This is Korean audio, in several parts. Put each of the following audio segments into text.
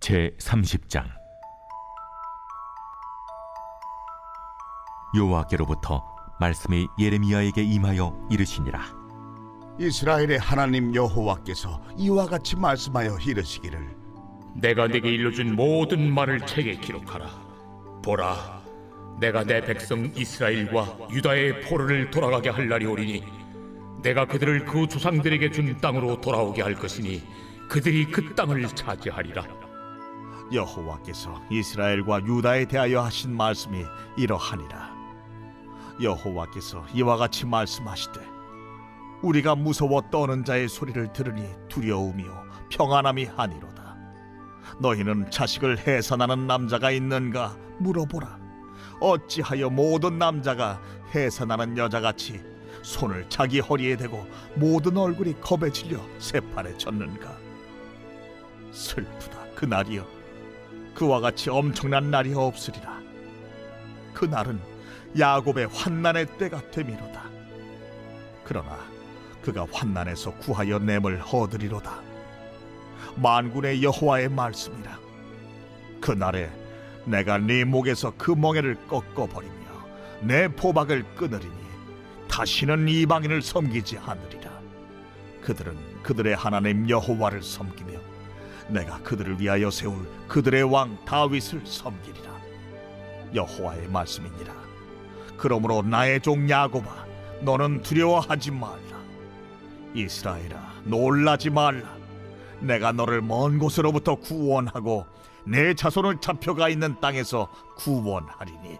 제30장. 여호와께로부터 말씀이 예레미야에게 임하여 이르시니라. 이스라엘의 하나님 여호와께서 이와 같이 말씀하여 이르시기를, 내가 네게 일러준 모든 말을 책에 기록하라. 보라, 내가 내 백성 이스라엘과 유다의 포로를 돌아가게 할 날이 오리니 내가 그들을 그 조상들에게 준 땅으로 돌아오게 할 것이니 그들이 그 땅을 차지하리라. 여호와께서 이스라엘과 유다에 대하여 하신 말씀이 이러하니라. 여호와께서 이와 같이 말씀하시되, 우리가 무서워 떠는 자의 소리를 들으니 두려움이요 평안함이 아니로다. 너희는 자식을 해산하는 남자가 있는가 물어보라. 어찌하여 모든 남자가 해산하는 여자같이 손을 자기 허리에 대고 모든 얼굴이 겁에 질려 세판에 젖는가? 슬프다 그날이여. 그와 같이 엄청난 날이 없으리라. 그날은 야곱의 환난의 때가 되미로다. 그러나 그가 환난에서 구하여 냄을 얻으리로다. 만군의 여호와의 말씀이라. 그날에 내가 네 목에서 그 멍에를 꺾어버리며 내 포박을 끊으리니 다시는 이방인을 섬기지 않으리라. 그들은 그들의 하나님 여호와를 섬기며 내가 그들을 위하여 세울 그들의 왕 다윗을 섬기리라. 여호와의 말씀이니라. 그러므로 나의 종 야곱아, 너는 두려워하지 말라. 이스라엘아, 놀라지 말라. 내가 너를 먼 곳으로부터 구원하고 내 자손을 잡혀가 있는 땅에서 구원하리니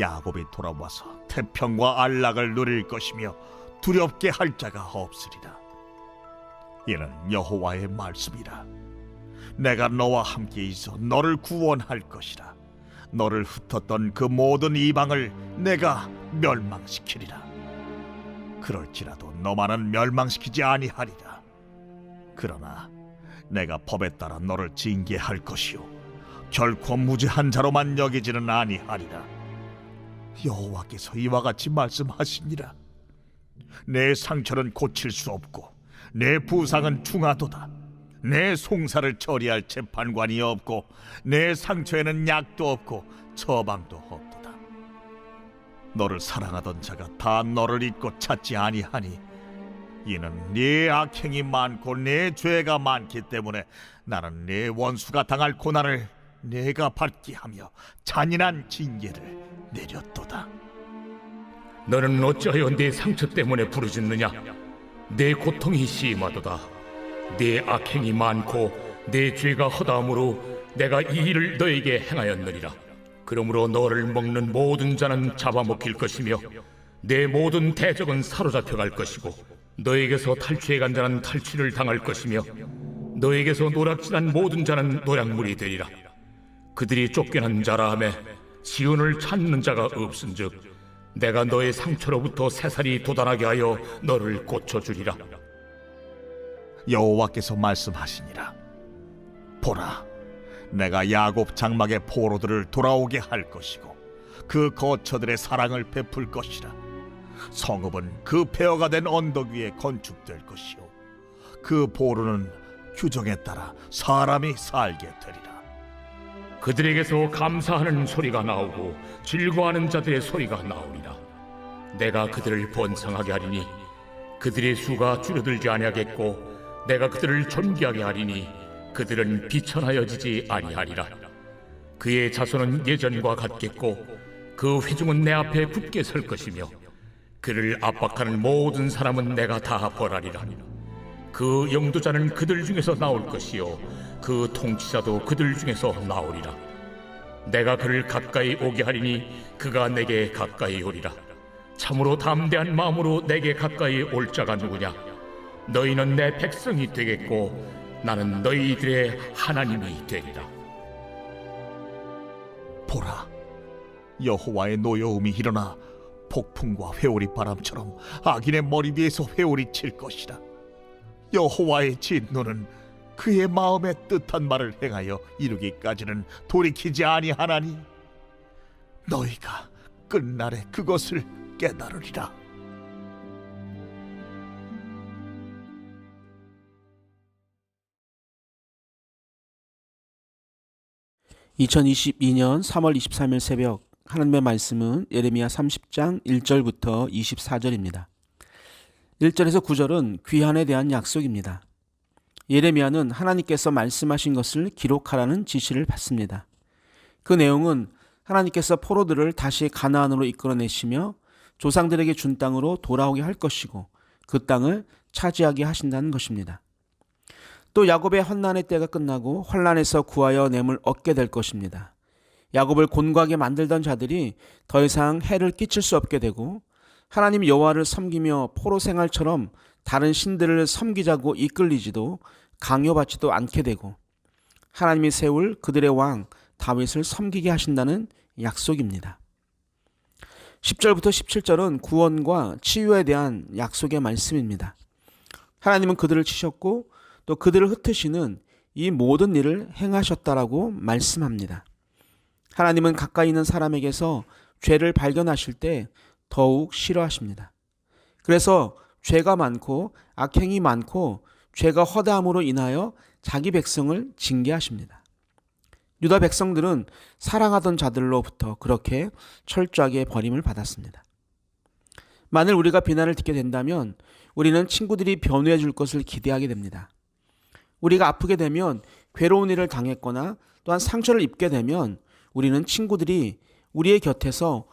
야곱이 돌아와서 태평과 안락을 누릴 것이며 두렵게 할 자가 없으리라. 이는 여호와의 말씀이라. 내가 너와 함께 있어 너를 구원할 것이라. 너를 흩었던 그 모든 이방을 내가 멸망시키리라. 그럴지라도 너만은 멸망시키지 아니하리라. 그러나 내가 법에 따라 너를 징계할 것이요 결코 무죄한 자로만 여기지는 아니하리라. 여호와께서 이와 같이 말씀하시니라. 내 상처는 고칠 수 없고 내 부상은 중하도다. 내 송사를 처리할 재판관이 없고 내 상처에는 약도 없고 처방도 없도다. 너를 사랑하던 자가 다 너를 잊고 찾지 아니하니 이는 네 악행이 많고 네 죄가 많기 때문에 나는 네 원수가 당할 고난을 내가 받게 하며 잔인한 징계를 내렸도다. 너는 어찌하여 네 상처 때문에 부르짖느냐? 내 고통이 심하도다. 네 악행이 많고 내 죄가 허다함으로 내가 이 일을 너에게 행하였느니라. 그러므로 너를 먹는 모든 자는 잡아먹힐 것이며 내 모든 대적은 사로잡혀 갈 것이고 너에게서 탈취해 간 자는 탈취를 당할 것이며 너에게서 노략질한 모든 자는 노략물이 되리라. 그들이 쫓겨난 자라 하매 시온을 찾는 자가 없은즉 내가 너의 상처로부터 새살이 돋아나게 하여 너를 고쳐주리라. 여호와께서 말씀하시니라. 보라, 내가 야곱 장막의 포로들을 돌아오게 할 것이고 그 거처들의 사랑을 베풀 것이라. 성읍은 그 폐허가 된 언덕 위에 건축될 것이요 그 보루는 규정에 따라 사람이 살게 되리라. 그들에게서 감사하는 소리가 나오고 즐거워하는 자들의 소리가 나오리라. 내가 그들을 번성하게 하리니 그들의 수가 줄어들지 아니하겠고 내가 그들을 존귀하게 하리니 그들은 비천하여지지 아니하리라. 그의 자손은 예전과 같겠고 그 회중은 내 앞에 굳게 설 것이며 그를 압박하는 모든 사람은 내가 다 벌하리라. 그 영도자는 그들 중에서 나올 것이요 그 통치자도 그들 중에서 나오리라. 내가 그를 가까이 오게 하리니 그가 내게 가까이 오리라. 참으로 담대한 마음으로 내게 가까이 올 자가 누구냐? 너희는 내 백성이 되겠고 나는 너희들의 하나님이 되리라. 보라, 여호와의 노여움이 일어나 폭풍과 회오리 바람처럼 악인의 머리 위에서 회오리 칠 것이라. 여호와의 진노는 그의 마음에 뜻한 말을 행하여 이루기까지는 돌이키지 아니하나니 너희가 끝날에 그것을 깨달으리라. 2022년 3월 23일 새벽 하나님의 말씀은 예레미야 30장 1절부터 24절입니다. 1절에서 9절은 귀환에 대한 약속입니다. 예레미야는 하나님께서 말씀하신 것을 기록하라는 지시를 받습니다. 그 내용은 하나님께서 포로들을 다시 가나안으로 이끌어내시며 조상들에게 준 땅으로 돌아오게 할 것이고 그 땅을 차지하게 하신다는 것입니다. 또 야곱의 환난의 때가 끝나고 환난에서 구하여 냄을 얻게 될 것입니다. 야곱을 곤고하게 만들던 자들이 더 이상 해를 끼칠 수 없게 되고 하나님 여호와를 섬기며 포로 생활처럼 다른 신들을 섬기자고 이끌리지도 강요받지도 않게 되고 하나님이 세울 그들의 왕 다윗을 섬기게 하신다는 약속입니다. 10절부터 17절은 구원과 치유에 대한 약속의 말씀입니다. 하나님은 그들을 치셨고 또 그들을 흩으시는 이 모든 일을 행하셨다라고 말씀합니다. 하나님은 가까이 있는 사람에게서 죄를 발견하실 때 더욱 싫어하십니다. 그래서 죄가 많고 악행이 많고 죄가 허다함으로 인하여 자기 백성을 징계하십니다. 유다 백성들은 사랑하던 자들로부터 그렇게 철저하게 버림을 받았습니다. 만일 우리가 비난을 듣게 된다면 우리는 친구들이 변호해 줄 것을 기대하게 됩니다. 우리가 아프게 되면 괴로운 일을 당했거나 또한 상처를 입게 되면 우리는 친구들이 우리의 곁에서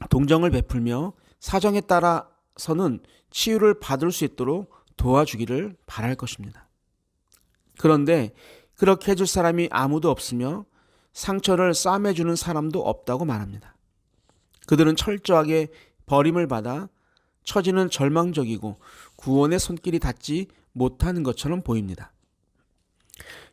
동정을 베풀며 사정에 따라서는 치유를 받을 수 있도록 도와주기를 바랄 것입니다. 그런데 그렇게 해줄 사람이 아무도 없으며 상처를 싸매주는 사람도 없다고 말합니다. 그들은 철저하게 버림을 받아 처지는 절망적이고 구원의 손길이 닿지 못하는 것처럼 보입니다.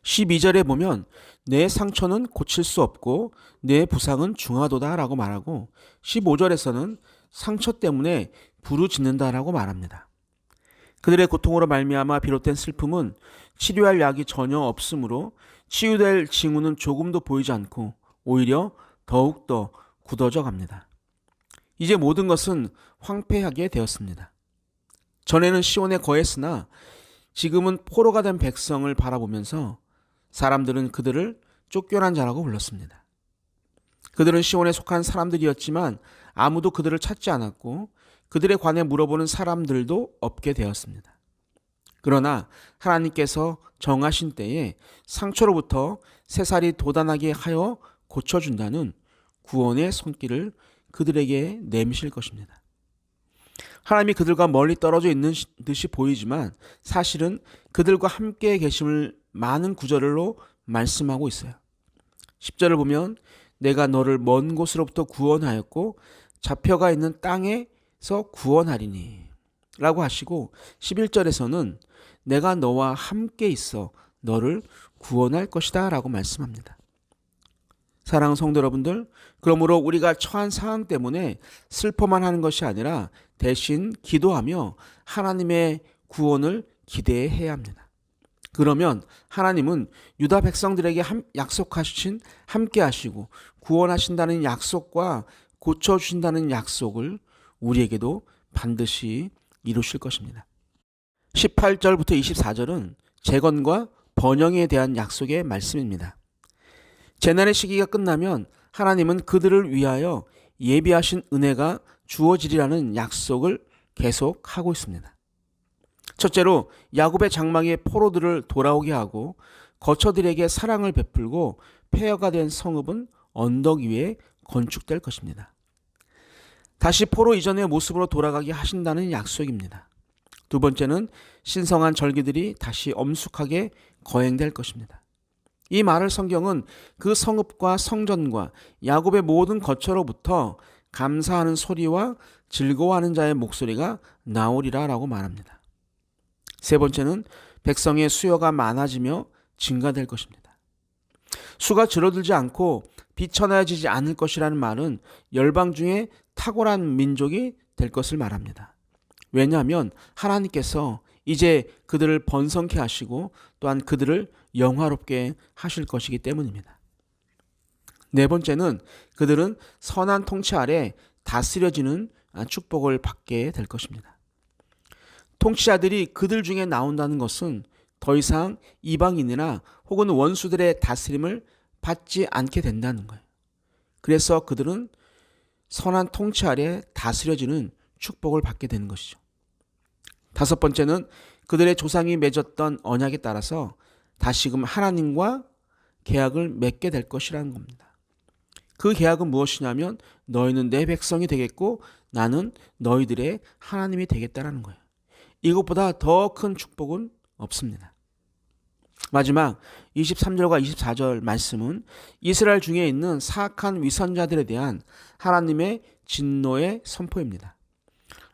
12절에 보면 내 상처는 고칠 수 없고 내 부상은 중하도다 라고 말하고 15절에서는 상처 때문에 부르짖는다라고 말합니다. 그들의 고통으로 말미암아 비롯된 슬픔은 치료할 약이 전혀 없으므로 치유될 징후는 조금도 보이지 않고 오히려 더욱더 굳어져 갑니다. 이제 모든 것은 황폐하게 되었습니다. 전에는 시온에 거했으나 지금은 포로가 된 백성을 바라보면서 사람들은 그들을 쫓겨난 자라고 불렀습니다. 그들은 시온에 속한 사람들이었지만 아무도 그들을 찾지 않았고 그들에 관해 물어보는 사람들도 없게 되었습니다. 그러나 하나님께서 정하신 때에 상처로부터 새살이 돋아나게 하여 고쳐준다는 구원의 손길을 그들에게 내미실 것입니다. 하나님이 그들과 멀리 떨어져 있는 듯이 보이지만 사실은 그들과 함께 계심을 많은 구절로 말씀하고 있어요. 10절을 보면 내가 너를 먼 곳으로부터 구원하였고 잡혀가 있는 땅에서 구원하리니 라고 하시고 11절에서는 내가 너와 함께 있어 너를 구원할 것이다 라고 말씀합니다. 사랑하는 성도 여러분들, 그러므로 우리가 처한 상황 때문에 슬퍼만 하는 것이 아니라 대신 기도하며 하나님의 구원을 기대해야 합니다. 그러면 하나님은 유다 백성들에게 약속하신 함께 하시고 구원하신다는 약속과 고쳐주신다는 약속을 우리에게도 반드시 이루실 것입니다. 18절부터 24절은 재건과 번영에 대한 약속의 말씀입니다. 재난의 시기가 끝나면 하나님은 그들을 위하여 예비하신 은혜가 주어지리라는 약속을 계속하고 있습니다. 첫째로 야곱의 장막의 포로들을 돌아오게 하고 거처들에게 사랑을 베풀고 폐허가 된 성읍은 언덕 위에 건축될 것입니다. 다시 포로 이전의 모습으로 돌아가게 하신다는 약속입니다. 두 번째는 신성한 절기들이 다시 엄숙하게 거행될 것입니다. 이 말을 성경은 그 성읍과 성전과 야곱의 모든 거처로부터 감사하는 소리와 즐거워하는 자의 목소리가 나오리라 라고 말합니다. 세 번째는 백성의 수요가 많아지며 증가될 것입니다. 수가 줄어들지 않고 비천해지지 않을 것이라는 말은 열방 중에 탁월한 민족이 될 것을 말합니다. 왜냐하면 하나님께서 이제 그들을 번성케 하시고 또한 그들을 영화롭게 하실 것이기 때문입니다. 네 번째는 그들은 선한 통치 아래 다스려지는 축복을 받게 될 것입니다. 통치자들이 그들 중에 나온다는 것은 더 이상 이방인이나 혹은 원수들의 다스림을 받지 않게 된다는 거예요. 그래서 그들은 선한 통치 아래 다스려지는 축복을 받게 되는 것이죠. 다섯 번째는 그들의 조상이 맺었던 언약에 따라서 다시금 하나님과 계약을 맺게 될 것이라는 겁니다. 그 계약은 무엇이냐면 너희는 내 백성이 되겠고 나는 너희들의 하나님이 되겠다라는 거예요. 이것보다 더 큰 축복은 없습니다. 마지막 23절과 24절 말씀은 이스라엘 중에 있는 사악한 위선자들에 대한 하나님의 진노의 선포입니다.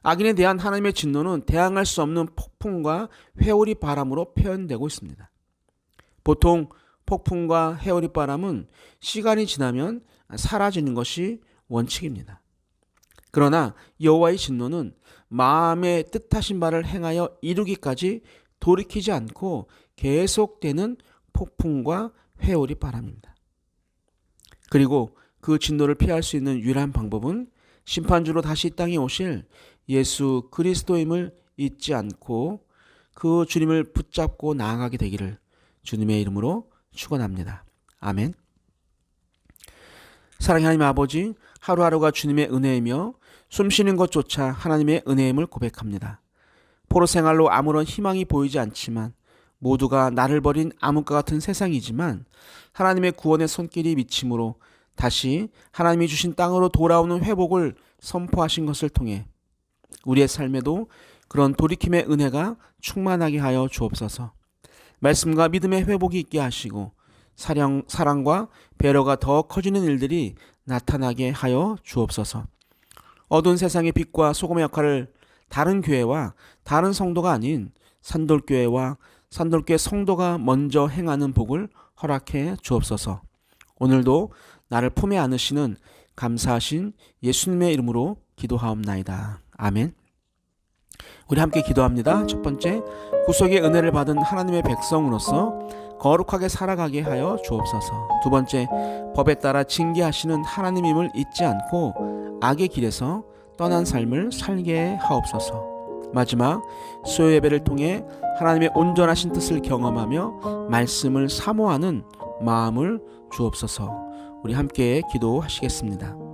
악인에 대한 하나님의 진노는 대항할 수 없는 폭풍과 회오리 바람으로 표현되고 있습니다. 보통 폭풍과 회오리 바람은 시간이 지나면 사라지는 것이 원칙입니다. 그러나 여호와의 진노는 마음의 뜻하신 바를 행하여 이루기까지 돌이키지 않고 계속되는 폭풍과 회오리 바람입니다. 그리고 그 진노를 피할 수 있는 유일한 방법은 심판주로 다시 이 땅에 오실 예수 그리스도임을 잊지 않고 그 주님을 붙잡고 나아가게 되기를 주님의 이름으로 축원합니다. 아멘. 사랑의 하나님 아버지, 하루하루가 주님의 은혜이며 숨쉬는 것조차 하나님의 은혜임을 고백합니다. 포로 생활로 아무런 희망이 보이지 않지만 모두가 나를 버린 암흑과 같은 세상이지만 하나님의 구원의 손길이 미침으로 다시 하나님이 주신 땅으로 돌아오는 회복을 선포하신 것을 통해 우리의 삶에도 그런 돌이킴의 은혜가 충만하게 하여 주옵소서. 말씀과 믿음의 회복이 있게 하시고 사랑과 배려가 더 커지는 일들이 나타나게 하여 주옵소서. 어두운 세상의 빛과 소금의 역할을 다른 교회와 다른 성도가 아닌 산돌교회와 산돌교회 성도가 먼저 행하는 복을 허락해 주옵소서. 오늘도 나를 품에 안으시는 감사하신 예수님의 이름으로 기도하옵나이다. 아멘. 우리 함께 기도합니다. 첫 번째, 구속의 은혜를 받은 하나님의 백성으로서 거룩하게 살아가게 하여 주옵소서. 두 번째, 법에 따라 징계하시는 하나님임을 잊지 않고 악의 길에서 떠난 삶을 살게 하옵소서. 마지막, 수요 예배를 통해 하나님의 온전하신 뜻을 경험하며 말씀을 사모하는 마음을 주옵소서. 우리 함께 기도하시겠습니다.